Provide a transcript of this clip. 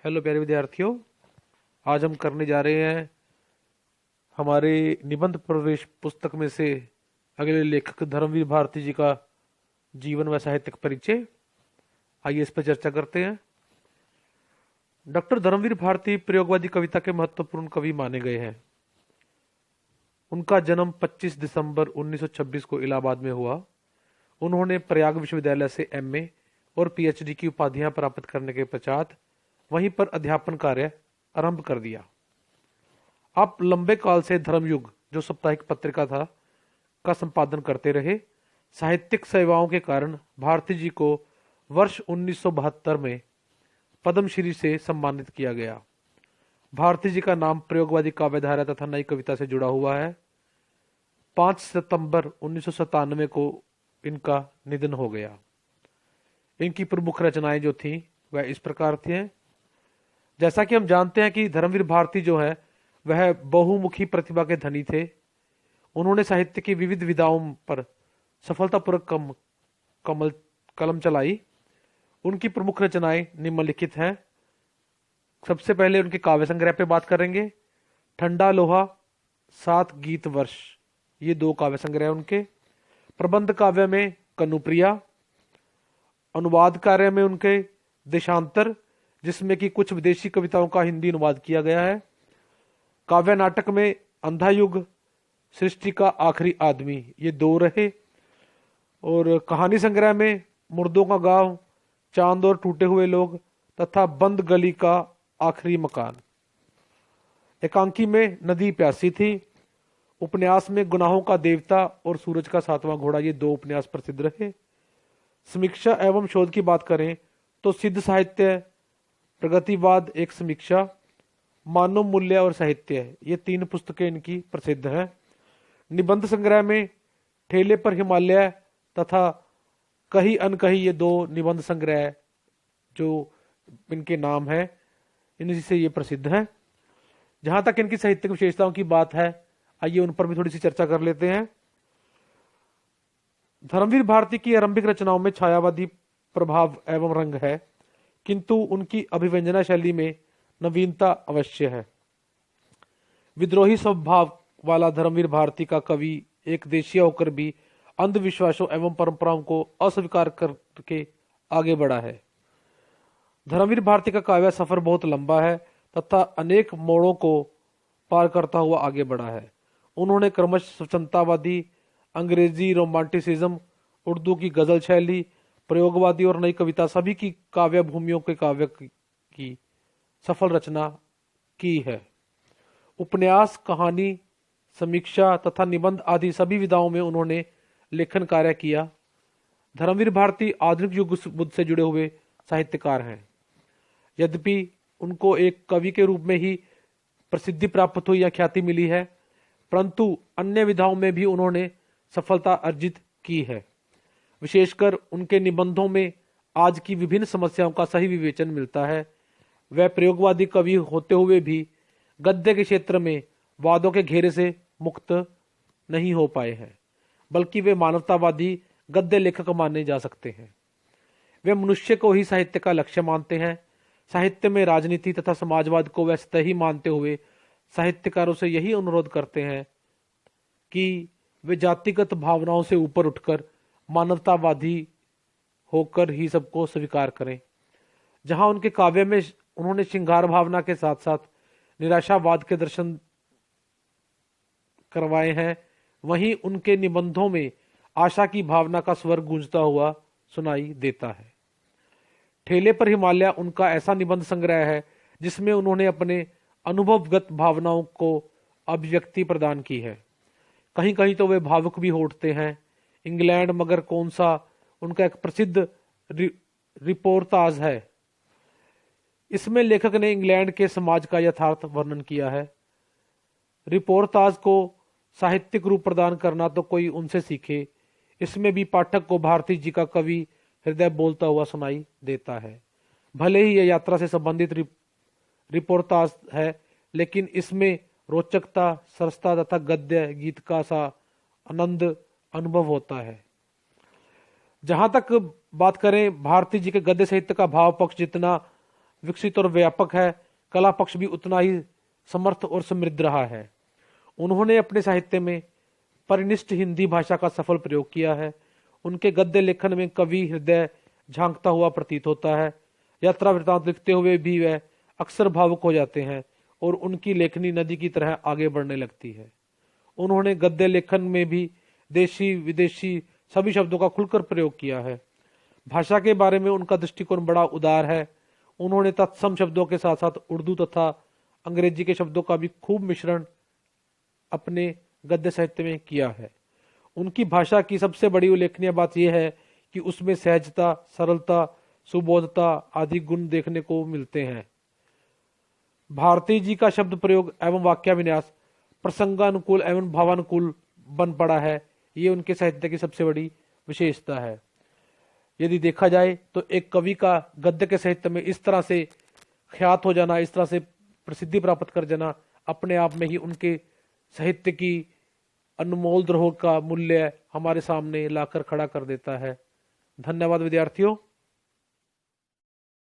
Hello प्यारे विद्यार्थियों, आज हम करने जा रहे हैं हमारे निबंध प्रवेश पुस्तक में से अगले लेखक धर्मवीर भारती जी का जीवन व साहित्यिक परिचय। आइए इस पर चर्चा करते हैं। डॉक्टर धर्मवीर भारती प्रयोगवादी कविता के महत्वपूर्ण कवि माने गए हैं। उनका जन्म 25 दिसंबर 1926 को इलाहाबाद में हुआ। उन्होंने प्रयाग विश्वविद्यालय से एमए और पीएचडी की उपाधियां प्राप्त करने के पश्चात वहीं पर अध्यापन कार्य आरंभ कर दिया। आप लंबे काल से धर्मयुग, जो साप्ताहिक पत्रिका था, का संपादन करते रहे। साहित्यिक सेवाओं के कारण भारती जी को वर्ष 1972 में पद्मश्री से सम्मानित किया गया। भारती जी का नाम प्रयोगवादी काव्यधारा तथा नई कविता से जुड़ा हुआ है। 5 सितंबर 1997 को इनका निधन हो गया। इनकी प्रमुख रचनाएं जो थीं वह इस प्रकार थी। जैसा कि हम जानते हैं कि धर्मवीर भारती जो है वह बहुमुखी प्रतिभा के धनी थे। उन्होंने साहित्य की विविध विधाओं पर सफलतापूर्वक कलम चलाई। उनकी प्रमुख रचनाएं निम्नलिखित हैं। सबसे पहले उनके काव्य संग्रह पे बात करेंगे। ठंडा लोहा, 7 गीत वर्ष, ये 2 काव्य संग्रह उनके। प्रबंध काव्य में कनुप्रिया। अनुवाद कार्य में उनके देशांतर, जिसमें कि कुछ विदेशी कविताओं का हिंदी अनुवाद किया गया है। काव्य नाटक में अंधा युग, सृष्टि का आखिरी आदमी, ये 2 रहे। और कहानी संग्रह में मुर्दों का गांव, चांद और टूटे हुए लोग तथा बंद गली का आखिरी मकान। एकांकी में नदी प्यासी थी। उपन्यास में गुनाहों का देवता और सूरज का 7वां घोड़ा, ये 2 उपन्यास प्रसिद्ध रहे। समीक्षा एवं शोध की बात करें तो सिद्ध साहित्य, प्रगतिवाद एक समीक्षा, मानव मूल्य और साहित्य, ये 3 पुस्तकें इनकी प्रसिद्ध हैं। निबंध संग्रह में ठेले पर हिमालय तथा कही अनकही, ये 2 निबंध संग्रह जो इनके नाम है, इनसे से ये प्रसिद्ध हैं। जहां तक इनकी साहित्यिक विशेषताओं की बात है, आइए उन पर भी थोड़ी सी चर्चा कर लेते हैं। धर्मवीर भारती की आरंभिक रचनाओं में छायावादी प्रभाव एवं रंग है, किंतु उनकी अभिव्यंजना शैली में नवीनता अवश्य है। विद्रोही स्वभाव वाला धर्मवीर भारती का कवि एक देशीय होकर भी अंधविश्वासों एवं परंपराओं को अस्वीकार करके आगे बढ़ा है। धर्मवीर भारती का काव्य सफर बहुत लंबा है तथा अनेक मोड़ों को पार करता हुआ आगे बढ़ा है। उन्होंने क्रमश स्वतंत्रतावादी, अंग्रेजी रोमांटिसिज्म, उर्दू की गजल शैली, प्रयोगवादी और नई कविता, सभी की काव्य भूमियों के काव्य की सफल रचना की है। उपन्यास, कहानी, समीक्षा तथा निबंध आदि सभी विधाओं में उन्होंने लेखन कार्य किया। धर्मवीर भारती आधुनिक युग बुद्ध से जुड़े हुए साहित्यकार हैं। यद्यपि उनको एक कवि के रूप में ही प्रसिद्धि प्राप्त हुई या ख्याति मिली है, परंतु अन्य विधाओं में भी उन्होंने सफलता अर्जित की है। विशेषकर उनके निबंधों में आज की विभिन्न समस्याओं का सही विवेचन मिलता है। वह प्रयोगवादी कवि होते हुए भी गद्य के क्षेत्र में वादों के घेरे से मुक्त नहीं हो पाए हैं, बल्कि वे मानवतावादी गद्य लेखक माने जा सकते हैं। वे मनुष्य को ही साहित्य का लक्ष्य मानते हैं। साहित्य में राजनीति तथा समाजवाद को वे सतही मानते हुए साहित्यकारों से यही अनुरोध करते हैं कि वे जातिगत भावनाओं से ऊपर उठकर मानवतावादी होकर ही सबको स्वीकार करें। जहां उनके काव्य में उन्होंने श्रृंगार भावना के साथ साथ निराशावाद के दर्शन करवाए हैं, वहीं उनके निबंधों में आशा की भावना का स्वर गूंजता हुआ सुनाई देता है। ठेले पर हिमालय उनका ऐसा निबंध संग्रह है जिसमें उन्होंने अपने अनुभवगत भावनाओं को अभिव्यक्ति प्रदान की है। कहीं कहीं तो वे भावुक भी हो उठते हैं। इंग्लैंड मगर कौन सा उनका एक प्रसिद्ध रिपोर्ताज है। इसमें लेखक ने इंग्लैंड के समाज का यथार्थ वर्णन किया है। रिपोर्ताज को साहित्यिक रूप प्रदान करना तो कोई उनसे सीखे। इसमें भी पाठक को भारती जी का कवि हृदय बोलता हुआ सुनाई देता है। भले ही यह यात्रा से संबंधित रिपोर्ताज है, लेकिन इसमें रोचकता, सरसता तथा गद्य गीत का सा आनंद अनुभव होता है। जहां तक बात करें भारती जी के गद्य साहित्य का भाव पक्ष जितना विकसित और व्यापक है, कला पक्ष भी उतना ही समर्थ और समृद्ध रहा है। उन्होंने अपने साहित्य में परिनिष्ठ हिंदी भाषा का सफल प्रयोग किया है। उनके गद्य लेखन में कवि हृदय झांकता हुआ प्रतीत होता है। यात्रा वृतांत लिखते हुए भी वह अक्सर भावुक हो जाते हैं और उनकी लेखनी नदी की तरह आगे बढ़ने लगती है। उन्होंने गद्य लेखन में भी देशी विदेशी सभी शब्दों का खुलकर प्रयोग किया है। भाषा के बारे में उनका दृष्टिकोण बड़ा उदार है। उन्होंने तत्सम शब्दों के साथ साथ उर्दू तथा अंग्रेजी के शब्दों का भी खूब मिश्रण अपने गद्य साहित्य में किया है। उनकी भाषा की सबसे बड़ी उल्लेखनीय बात यह है कि उसमें सहजता, सरलता, सुबोधता आदि गुण देखने को मिलते हैं। भारती जी का शब्द प्रयोग एवं वाक्याविन्यास प्रसंगानुकूल एवं भावानुकूल बन पड़ा है। ये उनके साहित्य की सबसे बड़ी विशेषता है। यदि देखा जाए तो एक कवि का गद्य के साहित्य में इस तरह से ख्यात हो जाना, इस तरह से प्रसिद्धि प्राप्त कर जाना, अपने आप में ही उनके साहित्य की अनमोल धरोहर का मूल्य हमारे सामने लाकर खड़ा कर देता है। धन्यवाद विद्यार्थियों।